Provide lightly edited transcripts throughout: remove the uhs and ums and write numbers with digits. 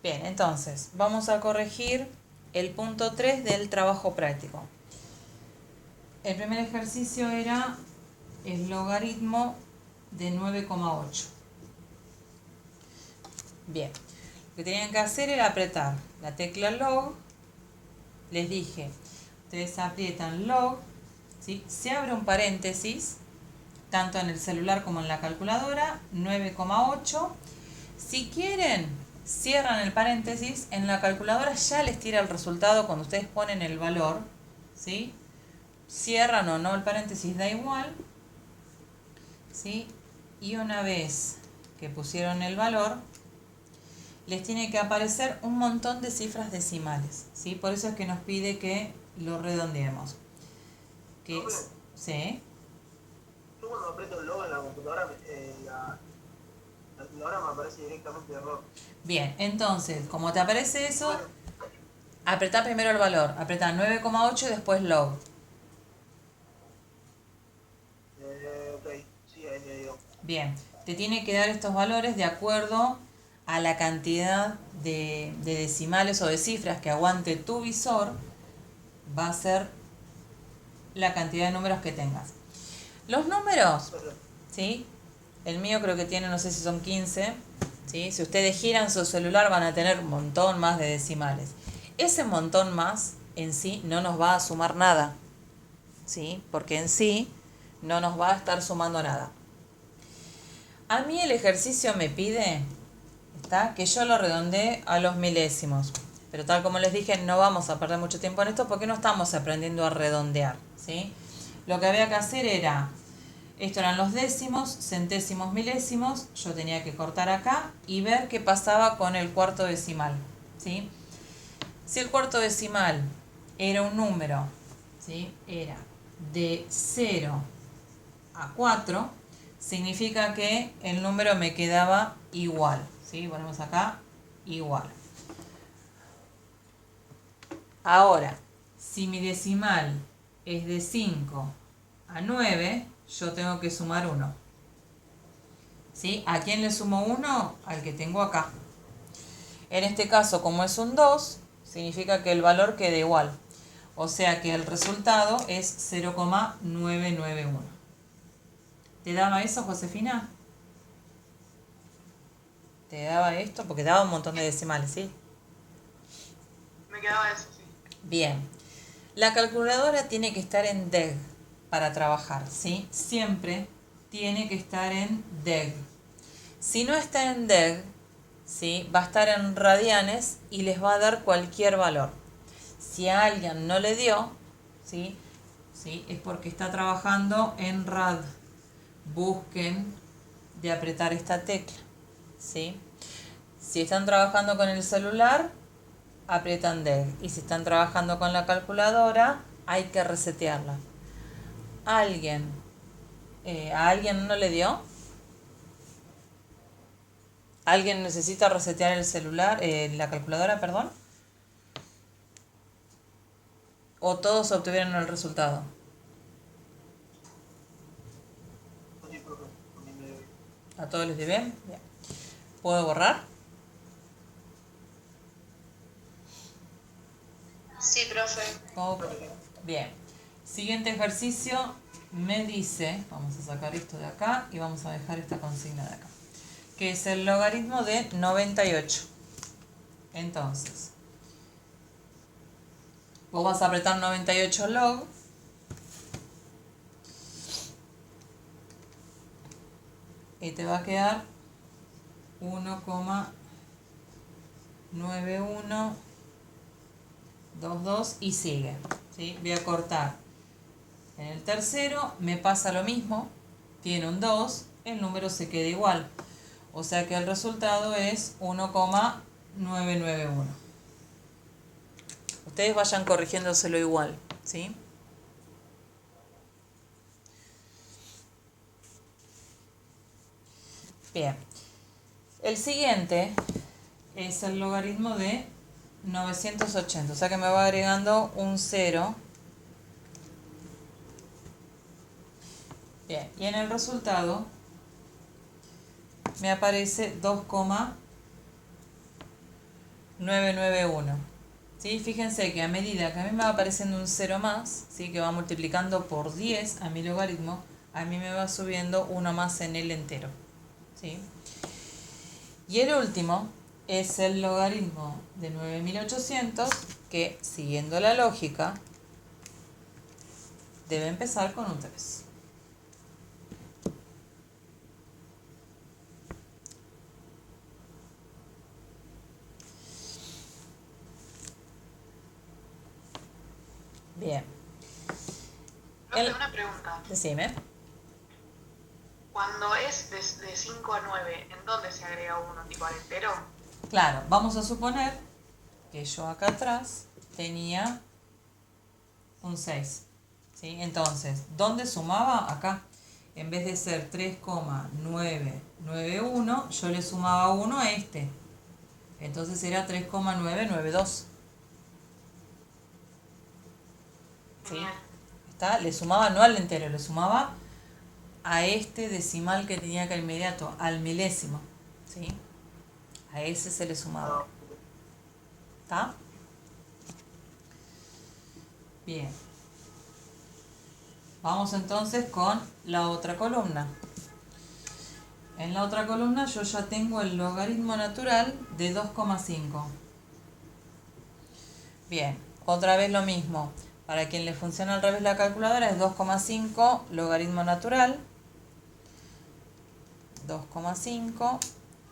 Bien, entonces, vamos a corregir el punto 3 del trabajo práctico. El primer ejercicio era el logaritmo de 9,8. Bien, lo que tenían que hacer era apretar la tecla log. Les dije, ustedes aprietan log, ¿sí? Se abre un paréntesis, tanto en el celular como en la calculadora, 9,8. Si quieren, cierran el paréntesis, en la calculadora ya les tira el resultado cuando ustedes ponen el valor, ¿sí? Cierran o no el paréntesis, da igual, ¿sí? Y una vez que pusieron el valor, les tiene que aparecer un montón de cifras decimales, ¿sí? Por eso es que nos pide que lo redondeemos. ¿Sí? Yo cuando aprieto el logo en la computadora, la calculadora me aparece directamente error. Bien, entonces, como te aparece eso, apretá primero el valor. Apretá 9,8 y después log. Ok, sí, ahí me dio. Bien, te tiene que dar estos valores de acuerdo a la cantidad de decimales o de cifras que aguante tu visor. Va a ser la cantidad de números que tengas. Los números, ¿sí? El mío creo que tiene, no sé si son 15, ¿sí? Si ustedes giran su celular van a tener un montón más de decimales. Ese montón más en sí no nos va a sumar nada, ¿sí? Porque en sí no nos va a estar sumando nada. A mí el ejercicio me pide, ¿está?, que yo lo redondee a los milésimos. Pero tal como les dije, no vamos a perder mucho tiempo en esto porque no estamos aprendiendo a redondear, ¿sí? Lo que había que hacer era, esto eran los décimos, centésimos, milésimos, yo tenía que cortar acá y ver qué pasaba con el cuarto decimal, ¿sí? Si el cuarto decimal era un número, ¿sí?, era de 0 a 4, significa que el número me quedaba igual, ¿sí? Ponemos acá igual. Ahora, si mi decimal es de 5 a 9, yo tengo que sumar 1. ¿Sí? ¿A quién le sumo 1? Al que tengo acá. En este caso, como es un 2, significa que el valor queda igual. O sea que el resultado es 0,991. ¿Te daba eso, Josefina? ¿Te daba esto? Porque daba un montón de decimales, ¿sí? Me quedaba eso, sí. Bien. La calculadora tiene que estar en DEG para trabajar, ¿sí? Siempre tiene que estar en DEG. Si no está en DEG, ¿sí?, va a estar en radianes y les va a dar cualquier valor. Si a alguien no le dio, ¿sí?, es porque está trabajando en rad. Busquen de apretar esta tecla, ¿sí? Si están trabajando con el celular, aprietan DEG. Y si están trabajando con la calculadora, hay que resetearla. ¿A alguien no le dio? ¿Alguien necesita resetear el celular, la calculadora, perdón? ¿O todos obtuvieron el resultado? Sí, profe, a mí me dio bien. ¿A todos les dio bien? Bien. ¿Puedo borrar? Sí, profe. Ok. Bien. Siguiente ejercicio me dice, vamos a sacar esto de acá y vamos a dejar esta consigna de acá, que es el logaritmo de 98. Entonces, vos vas a apretar 98 log y te va a quedar 1,9122 y sigue, ¿sí? Voy a cortar. En el tercero me pasa lo mismo, tiene un 2, el número se queda igual. O sea que el resultado es 1,991. Ustedes vayan corrigiéndoselo igual, ¿sí? Bien. El siguiente es el logaritmo de 980, o sea que me va agregando un 0. Bien, y en el resultado me aparece 2,991. 991. ¿Sí? Fíjense que a medida que a mí me va apareciendo un 0 más, ¿sí? Que va multiplicando por 10 a mi logaritmo, a mí me va subiendo uno más en el entero. ¿Sí? Y el último es el logaritmo de 9800, que siguiendo la lógica debe empezar con un 3. Bien. Profe, una pregunta. Decime. Cuando es de 5 a 9, ¿en dónde se agrega uno? ¿Tipo al entero? Claro, vamos a suponer que yo acá atrás tenía un 6. ¿Sí? Entonces, ¿dónde sumaba? Acá. En vez de ser 3,991, yo le sumaba 1 a este. Entonces era 3,992. ¿Sí? Genial. ¿Está? Le sumaba no al entero, le sumaba a este decimal que tenía acá inmediato, al milésimo. ¿Sí? A ese se le sumaba. No, ¿Está? Bien. Vamos entonces con la otra columna. En la otra columna yo ya tengo el logaritmo natural de 2,5. Bien, otra vez lo mismo. Para quien le funciona al revés la calculadora es 2,5 logaritmo natural. 2,5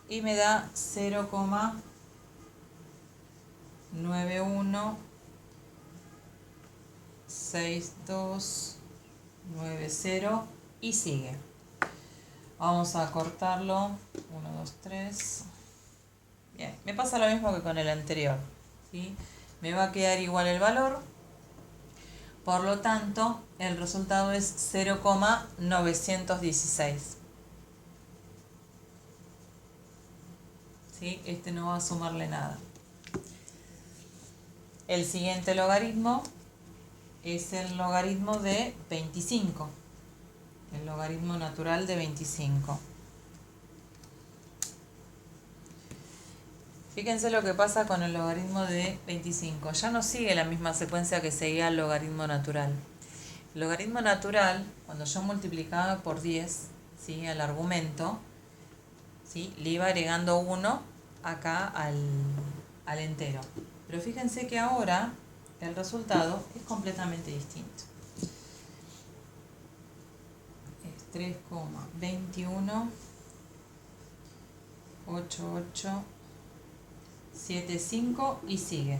y me da 0,916290 y sigue. Vamos a cortarlo. 1, 2, 3. Bien, me pasa lo mismo que con el anterior. ¿Sí? Me va a quedar igual el valor. Por lo tanto, el resultado es 0,916. ¿Sí? Este no va a sumarle nada. El siguiente logaritmo es el logaritmo de 25. El logaritmo natural de 25. Fíjense lo que pasa con el logaritmo de 25. Ya no sigue la misma secuencia que seguía el logaritmo natural. El logaritmo natural, cuando yo multiplicaba por 10, ¿sí? Al argumento, ¿sí? Le iba agregando 1 acá al entero. Pero fíjense que ahora el resultado es completamente distinto. Es 3,218875 y sigue.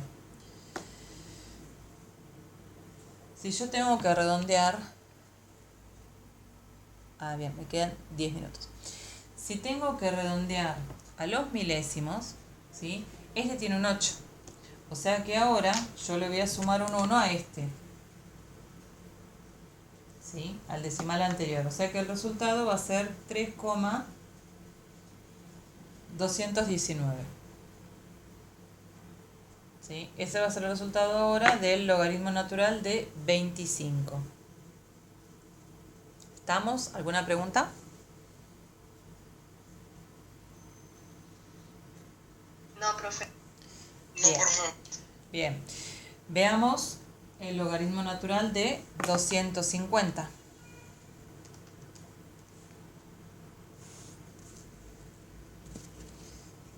Si yo tengo que redondear, bien, me quedan 10 minutos. Si tengo que redondear a los milésimos, ¿sí? Este tiene un 8. O sea que ahora yo le voy a sumar un 1 a este, ¿sí? Al decimal anterior. O sea que el resultado va a ser 3,219. ¿Sí? Ese va a ser el resultado ahora del logaritmo natural de 25. ¿Estamos? ¿Alguna pregunta? No, profe. Bien. Bien. Veamos el logaritmo natural de 250.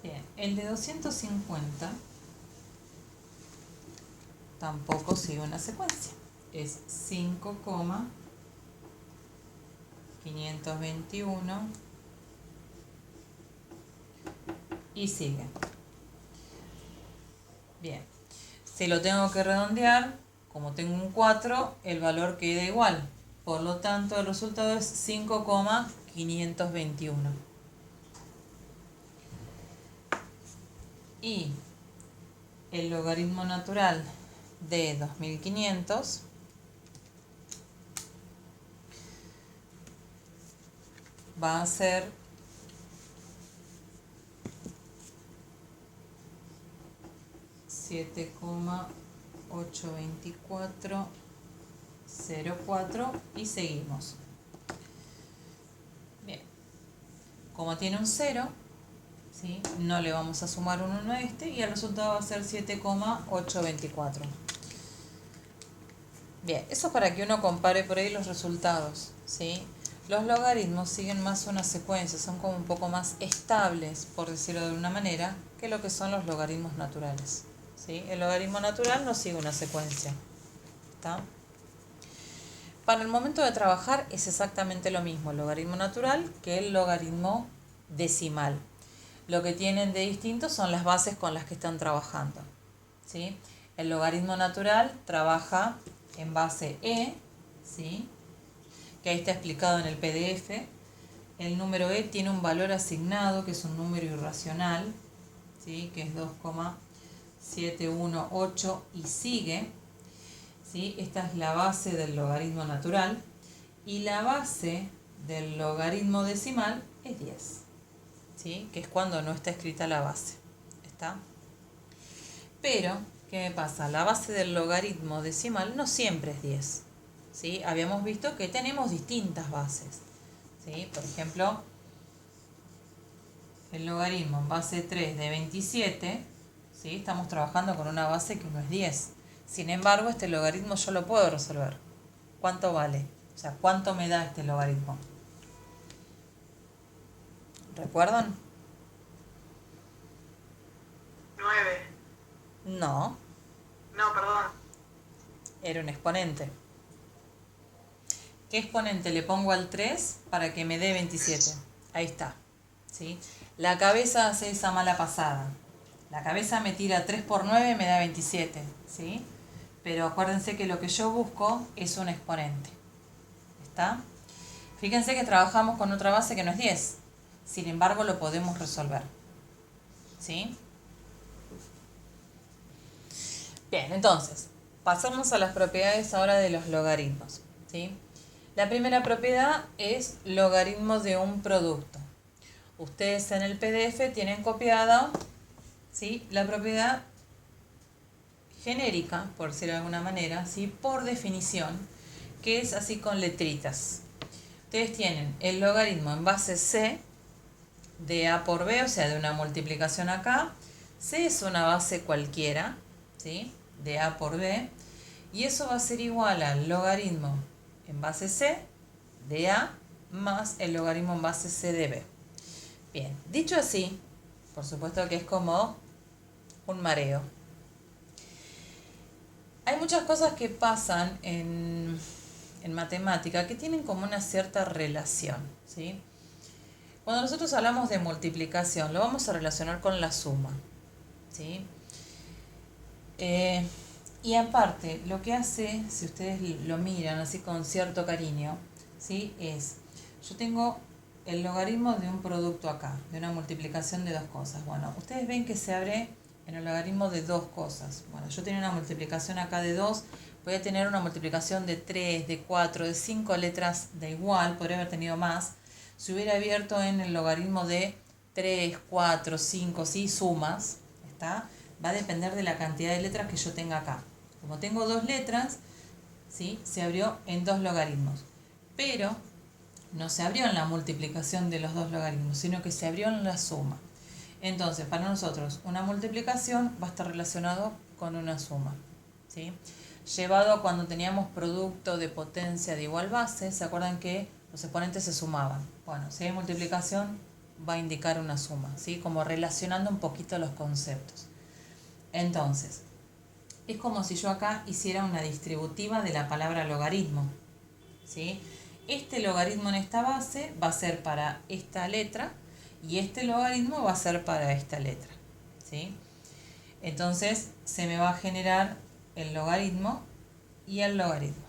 Bien, el de 250 tampoco sigue una secuencia. Es 5,521 y sigue. Bien, si lo tengo que redondear, como tengo un 4, el valor queda igual. Por lo tanto, el resultado es 5,521. Y el logaritmo natural de 2500 va a ser 7,82404 y seguimos. Bien, como tiene un 0, ¿sí? No le vamos a sumar un 1 a este y el resultado va a ser 7,824. Bien, eso es para que uno compare por ahí los resultados, ¿sí? Los logaritmos siguen más una secuencia, son como un poco más estables, por decirlo de una manera, que lo que son los logaritmos naturales, ¿sí? El logaritmo natural no sigue una secuencia, ¿está? Para el momento de trabajar es exactamente lo mismo el logaritmo natural que el logaritmo decimal. Lo que tienen de distinto son las bases con las que están trabajando, ¿sí? El logaritmo natural trabaja en base E, ¿sí? Que ahí está explicado en el PDF. El número E tiene un valor asignado, que es un número irracional, ¿sí? Que es 2,718 y sigue, ¿sí? Esta es la base del logaritmo natural y la base del logaritmo decimal es 10, ¿sí? Que es cuando no está escrita la base, ¿está? Pero, ¿qué me pasa? La base del logaritmo decimal no siempre es 10, ¿sí? Habíamos visto que tenemos distintas bases, ¿sí? Por ejemplo, el logaritmo en base 3 de 27, ¿sí? Estamos trabajando con una base que no es 10. Sin embargo, este logaritmo yo lo puedo resolver. ¿Cuánto vale? O sea, ¿cuánto me da este logaritmo? ¿Recuerdan? 9. No, No, perdón. era un exponente. ¿Qué exponente le pongo al 3 para que me dé 27? Ahí está, ¿sí? La cabeza hace esa mala pasada. La cabeza me tira 3 por 9 y me da 27, ¿sí? Pero acuérdense que lo que yo busco es un exponente, ¿está? Fíjense que trabajamos con otra base que no es 10. Sin embargo, lo podemos resolver, ¿sí? Bien, entonces, pasamos a las propiedades ahora de los logaritmos, ¿sí? La primera propiedad es logaritmo de un producto. Ustedes en el PDF tienen copiada, ¿sí? La propiedad genérica, por decirlo de alguna manera, ¿sí? Por definición, que es así con letritas. Ustedes tienen el logaritmo en base C de A por B, o sea, de una multiplicación acá. C es una base cualquiera, ¿sí? De A por B, y eso va a ser igual al logaritmo en base C de A más el logaritmo en base C de B. Bien, dicho así, por supuesto que es como un mareo. Hay muchas cosas que pasan en matemática que tienen como una cierta relación, ¿sí? Cuando nosotros hablamos de multiplicación, lo vamos a relacionar con la suma, ¿sí? Y aparte, lo que hace, si ustedes lo miran así con cierto cariño, ¿sí? Es, yo tengo el logaritmo de un producto acá, de una multiplicación de dos cosas. Bueno, ustedes ven que se abre en el logaritmo de dos cosas. Bueno, yo tenía una multiplicación acá de 2, voy a tener una multiplicación de 3, de 4, de 5 letras de igual, podría haber tenido más. Si hubiera abierto en el logaritmo de 3, 4, 5, ¿sí? Sumas, ¿está? Va a depender de la cantidad de letras que yo tenga acá. Como tengo dos letras, ¿sí? Se abrió en dos logaritmos. Pero no se abrió en la multiplicación de los dos logaritmos, sino que se abrió en la suma. Entonces, para nosotros, una multiplicación va a estar relacionado con una suma, ¿sí? Llevado a cuando teníamos producto de potencia de igual base, ¿se acuerdan que los exponentes se sumaban? Bueno, si hay multiplicación, va a indicar una suma, ¿sí? Como relacionando un poquito los conceptos. Entonces, es como si yo acá hiciera una distributiva de la palabra logaritmo, ¿sí? Este logaritmo en esta base va a ser para esta letra y este logaritmo va a ser para esta letra, ¿sí? Entonces se me va a generar el logaritmo y el logaritmo,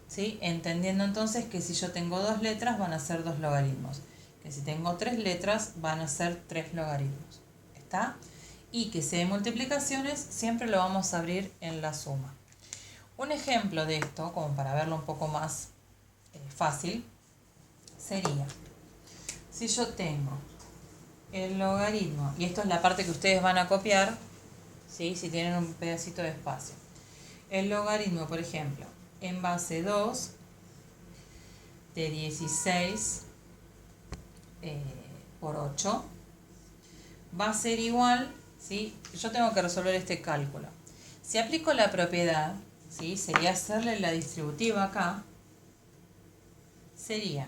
¿sí? Entendiendo entonces que si yo tengo dos letras van a ser dos logaritmos, que si tengo tres letras van a ser tres logaritmos, ¿está? Y que si hay multiplicaciones siempre lo vamos a abrir en la suma. Un ejemplo de esto, como para verlo un poco más fácil, sería, si yo tengo el logaritmo, y esto es la parte que ustedes van a copiar, ¿sí? Si tienen un pedacito de espacio. El logaritmo, por ejemplo, en base 2 de 16 por 8 va a ser igual, ¿sí? Yo tengo que resolver este cálculo. Si aplico la propiedad, ¿sí? Sería hacerle la distributiva acá. Sería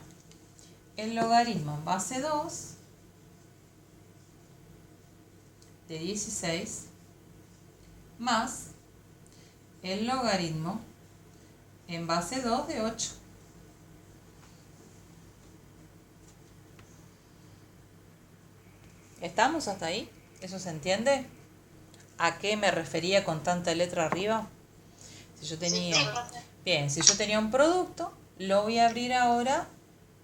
el logaritmo en base 2 de 16 más el logaritmo en base 2 de 8. ¿Estamos hasta ahí? ¿Eso se entiende? ¿A qué me refería con tanta letra arriba? Si yo tenía, bien, si yo tenía un producto, lo voy a abrir ahora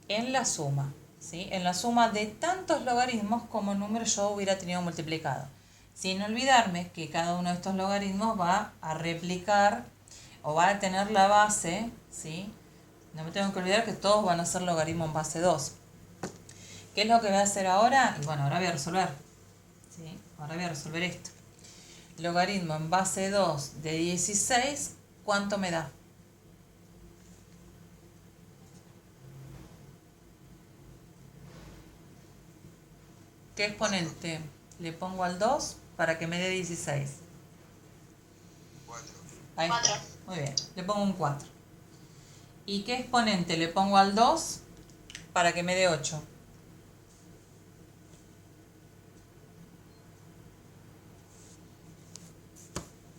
en la suma, ¿sí? En la suma de tantos logaritmos como número yo hubiera tenido multiplicado. Sin olvidarme que cada uno de estos logaritmos va a replicar o va a tener la base, ¿sí? No me tengo que olvidar que todos van a ser logaritmo en base 2. ¿Qué es lo que voy a hacer ahora? Y bueno, ahora voy a resolver, ¿sí? Ahora voy a resolver esto. Logaritmo en base 2 de 16, ¿cuánto me da? ¿Qué exponente le pongo al 2 para que me dé 16? 4. Ahí está. Muy bien, le pongo un 4. ¿Y qué exponente le pongo al 2 para que me dé 8?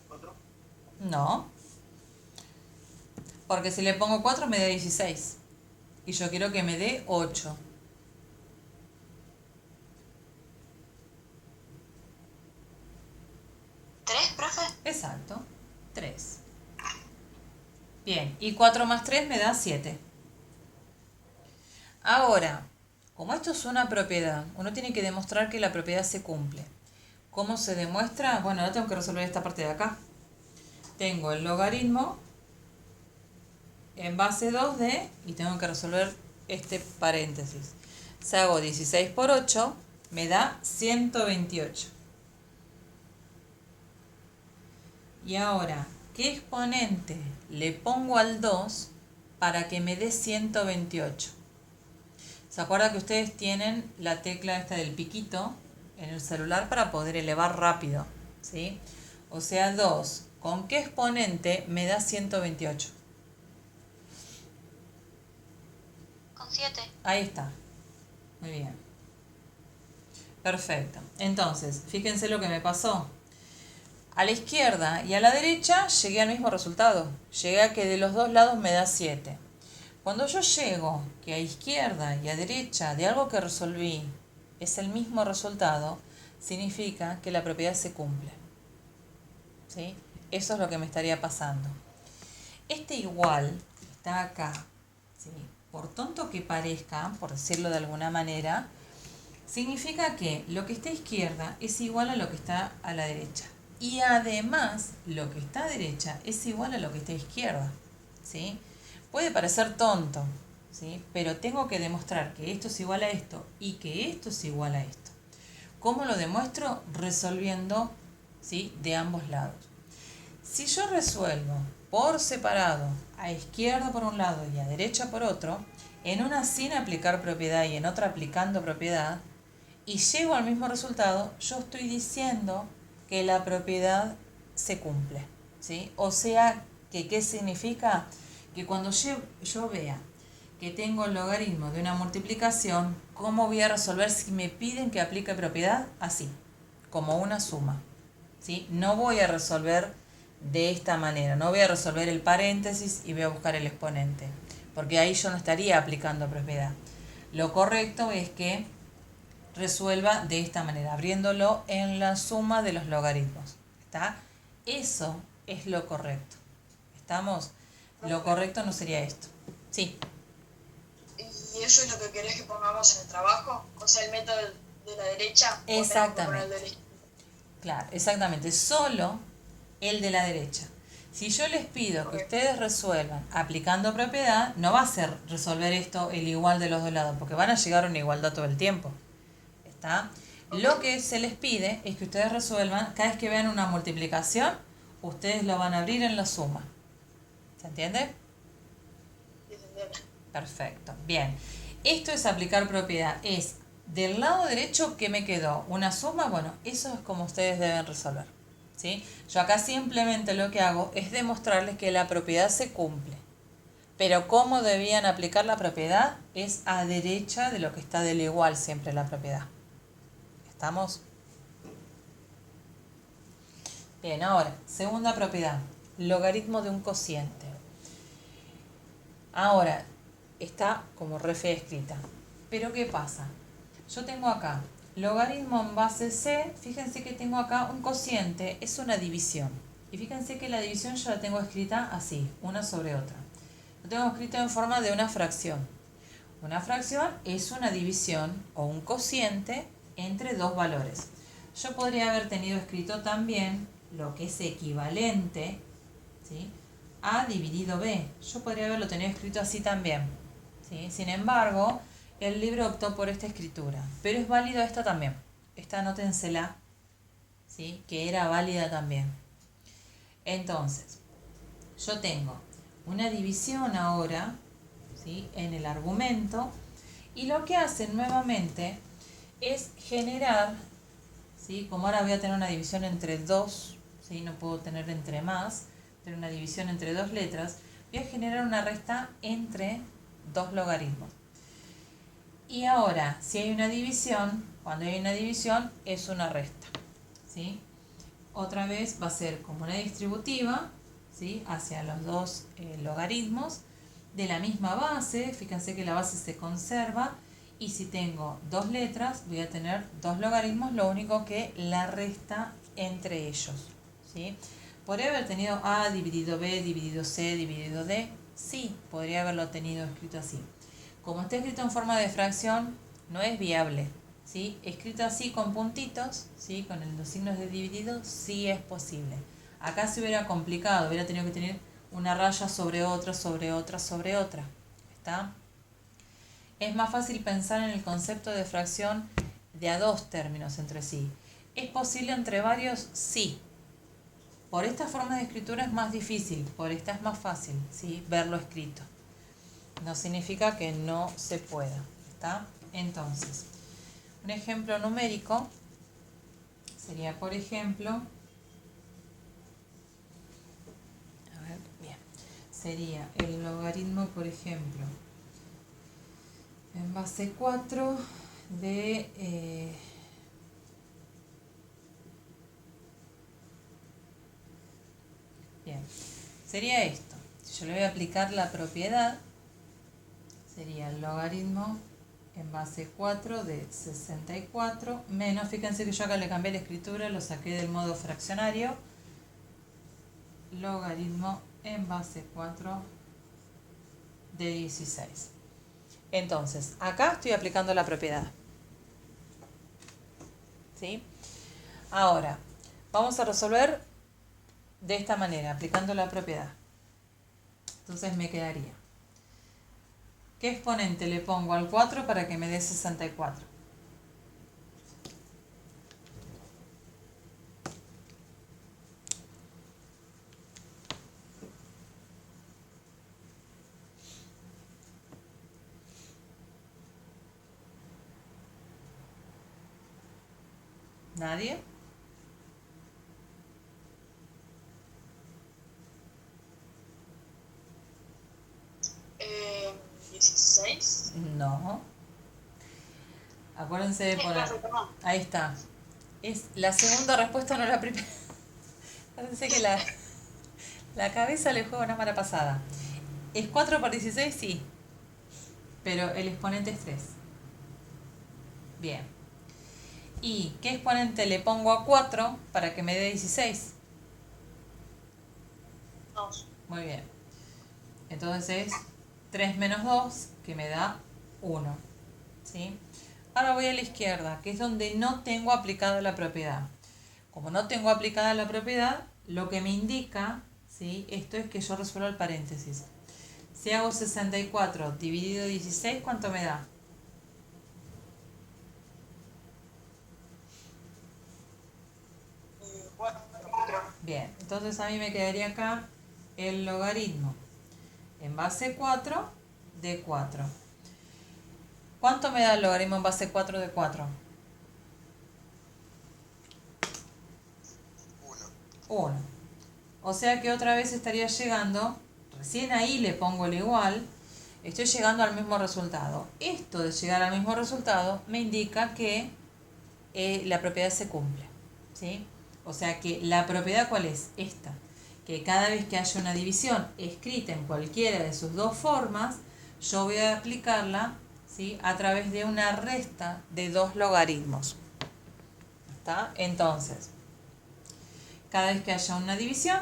4. No, porque si le pongo 4 me da 16. Y yo quiero que me dé 8. ¿3, profe? Exacto, 3. Bien, y 4 más 3 me da 7. Ahora, como esto es una propiedad, uno tiene que demostrar que la propiedad se cumple. ¿Cómo se demuestra? Bueno, ahora tengo que resolver esta parte de acá. Tengo el logaritmo en base 2 de, y tengo que resolver este paréntesis. Si hago 16 por 8, me da 128. Y ahora, ¿qué exponente le pongo al 2 para que me dé 128? ¿Se acuerdan que ustedes tienen la tecla esta del piquito en el celular para poder elevar rápido? ¿Sí? O sea, 2. ¿Con qué exponente me da 128? Con 7. Ahí está. Muy bien. Perfecto. Entonces, fíjense lo que me pasó. A la izquierda y a la derecha llegué al mismo resultado. Llegué a que de los dos lados me da 7. Cuando yo llego que a izquierda y a derecha de algo que resolví es el mismo resultado, significa que la propiedad se cumple. ¿Sí? Eso es lo que me estaría pasando. Este igual que está acá, ¿sí? Por tonto que parezca, por decirlo de alguna manera, significa que lo que está a izquierda es igual a lo que está a la derecha. Y además, lo que está a derecha es igual a lo que está a izquierda. ¿Sí? Puede parecer tonto, ¿sí? Pero tengo que demostrar que esto es igual a esto y que esto es igual a esto. ¿Cómo lo demuestro? Resolviendo, ¿sí? De ambos lados. Si yo resuelvo por separado, a izquierda por un lado y a derecha por otro, en una sin aplicar propiedad y en otra aplicando propiedad, y llego al mismo resultado, yo estoy diciendo que la propiedad se cumple, ¿sí? O sea, que ¿qué significa? Que cuando yo vea que tengo el logaritmo de una multiplicación, ¿cómo voy a resolver si me piden que aplique propiedad? Así, como una suma, ¿sí? No voy a resolver de esta manera, no voy a resolver el paréntesis y voy a buscar el exponente, porque ahí yo no estaría aplicando propiedad. Lo correcto es que resuelva de esta manera, abriéndolo en la suma de los logaritmos. ¿Está? Eso es lo correcto. ¿Estamos? Lo correcto no sería esto. Sí. ¿Y eso es lo que querés que pongamos en el trabajo? O sea, el método de la derecha. Exactamente. Claro, exactamente. Solo el de la derecha. Si yo les pido que ustedes resuelvan aplicando propiedad, no va a ser resolver esto el igual de los dos lados, porque van a llegar a una igualdad todo el tiempo. ¿Está? Lo que se les pide es que ustedes resuelvan, cada vez que vean una multiplicación, ustedes lo van a abrir en la suma. ¿Se entiende? Perfecto. Bien. Esto es aplicar propiedad. Es Del lado derecho, ¿qué me quedó? ¿Una suma? Bueno, eso es como ustedes deben resolver, ¿sí? Yo acá simplemente lo que hago es demostrarles que la propiedad se cumple. Pero cómo debían aplicar la propiedad es a derecha de lo que está del igual siempre la propiedad. ¿Estamos? Bien, ahora, segunda propiedad, logaritmo de un cociente. Ahora, está como re fea escrita. Pero ¿qué pasa? Yo tengo acá logaritmo en base c, fíjense que tengo acá un cociente, es una división. Y fíjense que la división yo la tengo escrita así, una sobre otra. Lo tengo escrito en forma de una fracción. Una fracción es una división o un cociente entre dos valores. Yo podría haber tenido escrito también lo que es equivalente, ¿sí?, a dividido b. Yo podría haberlo tenido escrito así también, ¿sí? Sin embargo, el libro optó por esta escritura. Pero es válida esta también. Esta anótensela, ¿sí?, que era válida también. Entonces, yo tengo una división ahora, ¿sí?, en el argumento, y lo que hacen nuevamente es generar, ¿sí?, como ahora voy a tener una división entre dos, ¿sí?, no puedo tener entre más, tener una división entre dos letras, voy a generar una resta entre dos logaritmos. Y ahora, si hay una división, cuando hay una división es una resta, ¿sí? Otra vez va a ser como una distributiva, ¿sí?, hacia los dos logaritmos de la misma base. Fíjense que la base se conserva, y si tengo dos letras voy a tener dos logaritmos, lo único que la resta entre ellos, ¿sí? ¿Podría haber tenido a dividido b, dividido c, dividido d? Sí, podría haberlo tenido escrito así. Como está escrito en forma de fracción, no es viable, ¿sí? Escrito así con puntitos, ¿sí?, con los signos de dividido, sí es posible. Acá se hubiera complicado, hubiera tenido que tener una raya sobre otra, sobre otra, sobre otra. ¿Está? Es más fácil pensar en el concepto de fracción de a dos términos entre sí. ¿Es posible entre varios? Sí. Por esta forma de escritura es más difícil, por esta es más fácil, ¿sí?, verlo escrito. No significa que no se pueda, ¿está? Entonces, un ejemplo numérico sería, por ejemplo, a ver, bien, sería el logaritmo, por ejemplo, en base 4 de bien, sería esto. Si yo le voy a aplicar la propiedad, sería el logaritmo en base 4 de 64 menos, fíjense que yo acá le cambié la escritura, lo saqué del modo fraccionario, logaritmo en base 4 de 16. Entonces, acá estoy aplicando la propiedad, ¿sí? Ahora, vamos a resolver de esta manera, aplicando la propiedad. Entonces me quedaría, ¿qué exponente le pongo al 4 para que me dé 64? ¿Nadie? Eh, 16. No. Acuérdense de poner. Ahí está. Es la segunda respuesta, no la primera. Acuérdense que la cabeza le juega una mala pasada. ¿Es 4 por 16? Sí. Pero el exponente es 3. Bien. ¿Y qué exponente le pongo a 4 para que me dé 16? 2. Muy bien. Entonces es 3 menos 2, que me da 1. ¿Sí? Ahora voy a la izquierda, que es donde no tengo aplicada la propiedad. Como no tengo aplicada la propiedad, lo que me indica, ¿sí?, esto es que yo resuelvo el paréntesis. Si hago 64 dividido 16, ¿cuánto me da? Bien, entonces a mí me quedaría acá el logaritmo en base 4 de 4. ¿Cuánto me da el logaritmo en base 4 de 4? 1. 1. O sea que otra vez estaría llegando, recién ahí le pongo el igual, estoy llegando al mismo resultado. Esto de llegar al mismo resultado me indica que la propiedad se cumple, ¿sí? O sea que la propiedad, ¿cuál es? Esta, que cada vez que haya una división escrita en cualquiera de sus dos formas, yo voy a aplicarla, ¿sí?, a través de una resta de dos logaritmos. ¿Está? Entonces, cada vez que haya una división,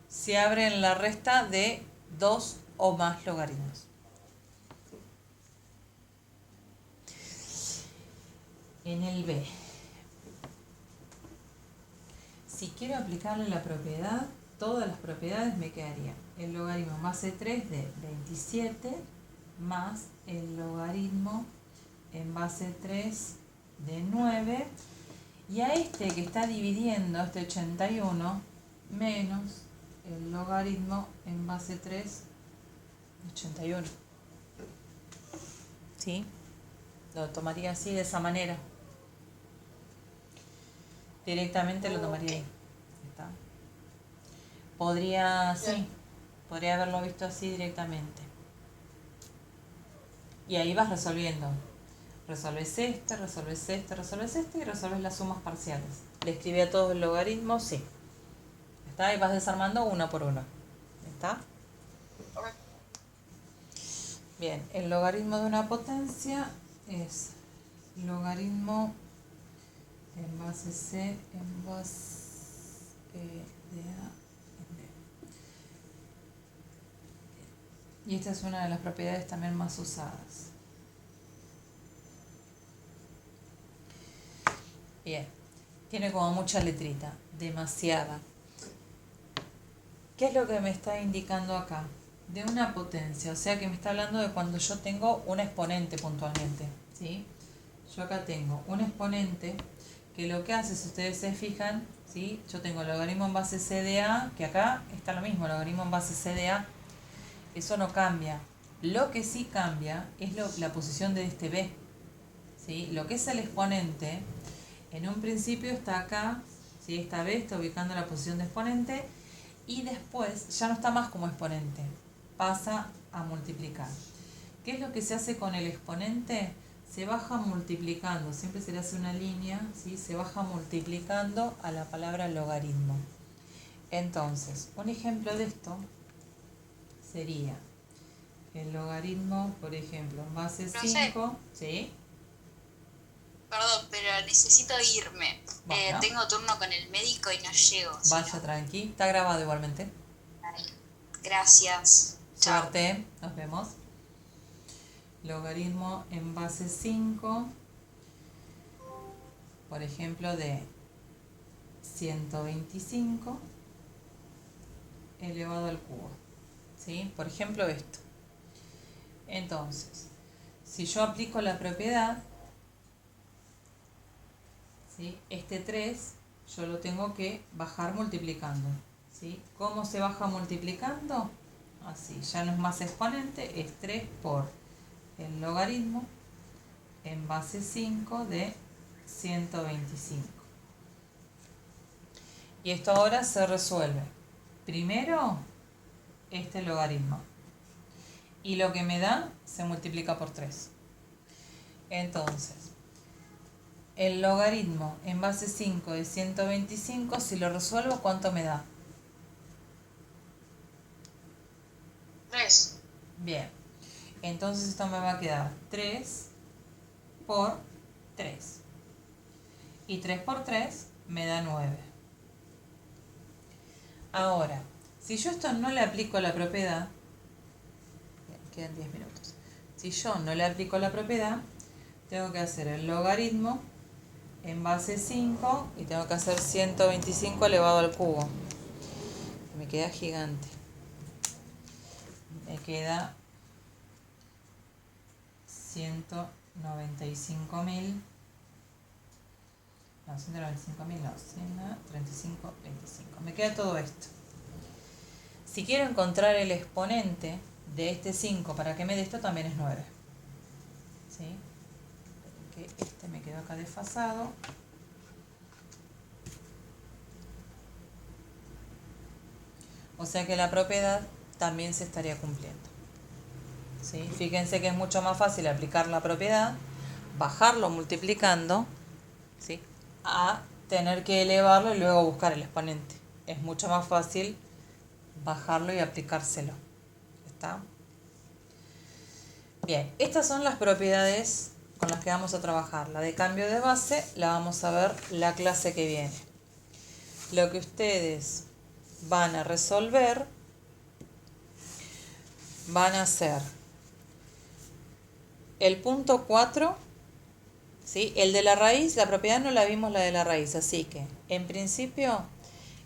se abre en la resta de dos o más logaritmos. En el B, si quiero aplicarle la propiedad, todas las propiedades me quedarían el logaritmo en base 3 de 27 más el logaritmo en base 3 de 9, y a este que está dividiendo, este 81, menos el logaritmo en base 3 de 81. ¿Sí? Lo tomaría así, de esa manera. Directamente lo tomaría ahí. ¿Está? Podría, sí, podría haberlo visto así directamente. Y ahí vas resolviendo. Resolves este, resolves este, resolves este y resolves las sumas parciales. Le escribí a todos el logaritmo, sí. ¿Está? Y vas desarmando uno por uno. ¿Está? Ok. Bien, el logaritmo de una potencia es logaritmo en base C en base de A en B. Y esta es una de las propiedades también más usadas. Bien, tiene como mucha letrita, demasiada. ¿Qué es lo que me está indicando acá? De una potencia, o sea que me está hablando de cuando yo tengo un exponente puntualmente, ¿sí? Yo acá tengo un exponente que lo que hace, si ustedes se fijan, ¿sí?, yo tengo el logaritmo en base C de A, que acá está lo mismo, logaritmo en base C de A. Eso no cambia. Lo que sí cambia es la posición de este B, ¿sí? Lo que es el exponente, en un principio está acá, ¿sí? Esta B está ubicando la posición de exponente, y después ya no está más como exponente, pasa a multiplicar. ¿Qué es lo que se hace con el exponente? Se baja multiplicando, siempre se le hace una línea, ¿sí? Se baja multiplicando a la palabra logaritmo. Entonces, un ejemplo de esto sería el logaritmo, por ejemplo, en base 5, ¿sí? Perdón, pero necesito irme. Bueno. Tengo turno con el médico y no llego. Vaya tranqui, está grabado igualmente. Gracias. Chao. Suerte, nos vemos. Logaritmo en base 5, por ejemplo, de 125 elevado al cubo, ¿sí? Por ejemplo, esto. Entonces, si yo aplico la propiedad, ¿sí?, este 3 yo lo tengo que bajar multiplicando, ¿sí? ¿Cómo se baja multiplicando? Así, ya no es más exponente, es 3 por el logaritmo en base 5 de 125. Y esto ahora se resuelve. Primero, este logaritmo. Y lo que me da se multiplica por 3. Entonces, el logaritmo en base 5 de 125, si lo resuelvo, ¿cuánto me da? 3. Bien. Entonces esto me va a quedar 3 por 3. Y 3 por 3 me da 9. Ahora, si yo esto no le aplico la propiedad, quedan 10 minutos. Si yo no le aplico la propiedad, tengo que hacer el logaritmo en base 5 y tengo que hacer 125 elevado al cubo. Me queda gigante. Me queda 195.000. No, 195.000 no, 135.25. Me queda todo esto. Si quiero encontrar el exponente de este 5 para que me dé esto, también es 9. ¿Sí? que este me quedó acá desfasado. O sea que la propiedad también se estaría cumpliendo. ¿Sí? Fíjense que es mucho más fácil aplicar la propiedad, bajarlo multiplicando, ¿sí? A tener que elevarlo y luego buscar el exponente. Es mucho más fácil bajarlo y aplicárselo. ¿Está? Bien, estas son las propiedades con las que vamos a trabajar. La de cambio de base la vamos a ver la clase que viene. Lo que ustedes van a resolver van a ser el punto 4, ¿sí? El de la raíz, la propiedad no la vimos, la de la raíz, así que en principio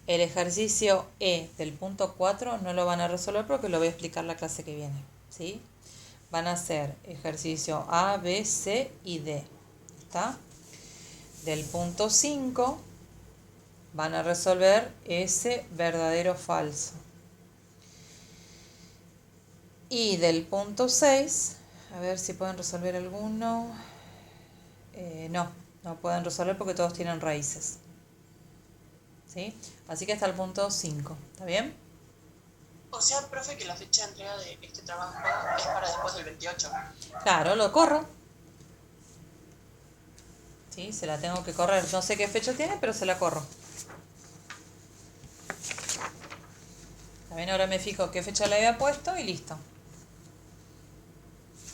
el ejercicio E del punto 4 no lo van a resolver porque lo voy a explicar la clase que viene, ¿sí? Van a ser ejercicio A, B, C y D, ¿está? Del punto 5 van a resolver S verdadero o falso. Y del punto 6, a ver si pueden resolver alguno. No pueden resolver porque todos tienen raíces. ¿Sí? Así que hasta el punto 5. ¿Está bien? O sea, profe, que la fecha de entrega de este trabajo es para después del 28. Claro, lo corro. Sí, se la tengo que correr. No sé qué fecha tiene, pero se la corro. También ahora me fijo qué fecha le había puesto y listo.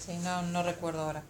Sí, no recuerdo ahora.